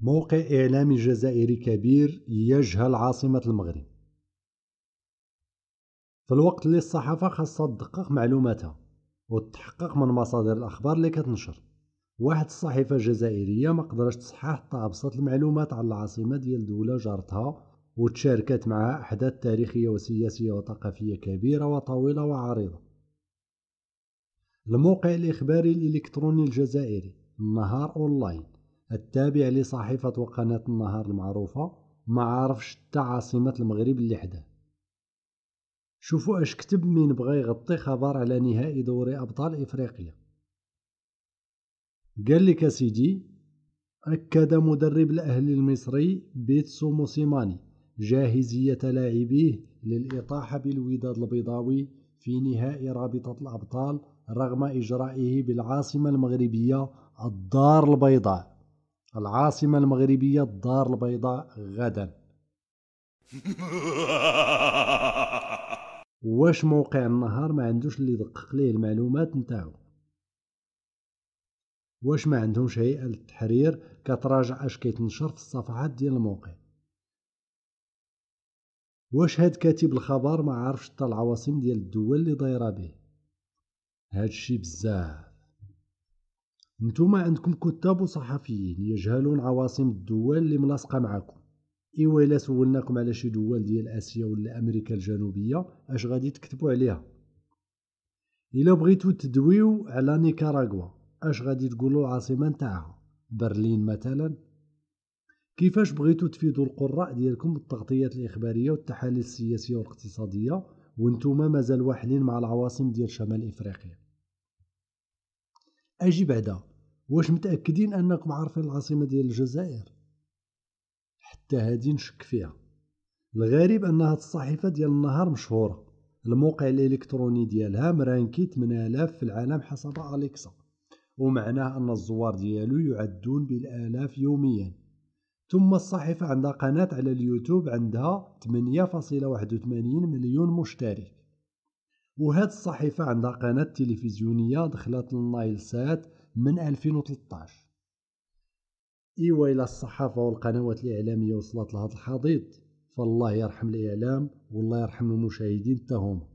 موقع إعلامي جزائري كبير يجهل عاصمة المغرب. في الوقت اللي الصحافة خاصها تدقق معلوماتها وتحقق من مصادر الأخبار اللي كتنشر، واحد الصحيفة جزائرية ما قدرش تصحح حتى أبسط المعلومات على العاصمة ديال دولة جارتها، وتشاركت معها أحداث تاريخية وسياسية وثقافية كبيرة وطويلة وعريضة. الموقع الإخباري الإلكتروني الجزائري النهار أونلاين، التابع لصحيفة وقناة النهار المعروفة، ما عارفش حتى عاصمة المغرب اللي حداه. شوفوا اش كتب من بغى يغطي خبر على نهائي دوري أبطال إفريقيا. قال لك سيدي: أكد مدرب الأهلي المصري بيتسو موسيماني جاهزية لاعبيه للإطاحة بالوداد البيضاوي في نهائي رابطة الأبطال رغم إجرائه بالعاصمة المغربية الدار البيضاء. العاصمة المغربية الدار البيضاء غدا. واش موقع النهار ما عندوش اللي يدقق ليه المعلومات نتاعو؟ واش ما عندهمش هيئة للتحرير كتراجع اش كيتنشر في الصفحات ديال الموقع؟ واش هاد كاتب الخبر ما عارفش حتى العواصم ديال الدول اللي دايره به؟ هادشي بزاف. نتوما عندكم كتاب وصحفيين يجهلون عواصم الدول اللي ملاصقه معاكم. ايوا الا سولناكم على شي دول ديال اسيا ولا امريكا الجنوبيه اش غادي تكتبوا عليها؟ الا بغيتو تدويو على نيكاراغوا اش غادي تقولوا العاصمه نتاعها؟ برلين مثلا. كيفاش بغيتو تفيدوا القراء ديالكم بالتغطيات الإخبارية والتحاليل السياسية والاقتصادية وانتوما مازال واحلين مع العواصم ديال شمال إفريقيا؟ أجي بعدا، واش متأكدين أنكم عارفين العاصمة ديال الجزائر؟ حتى هادي نشك فيها. الغريب أن هاد الصحيفة ديال النهار مشهورة، الموقع الإلكتروني ديالها مرانكي 8000 في العالم حسب أليكسا، ومعناه أن الزوار ديالو يعدون بالآلاف يوميا. ثم الصحيفة عندها قناة على اليوتيوب عندها 8.81 مليون مشترك. وهاد الصحيفة عندها قناة تلفزيونية دخلت النايل سات من 2013. إيوا إلى الصحافة والقنوات الإعلامية وصلت لهذا الحضيض، فالله يرحم الإعلام والله يرحم المشاهدين تاهم.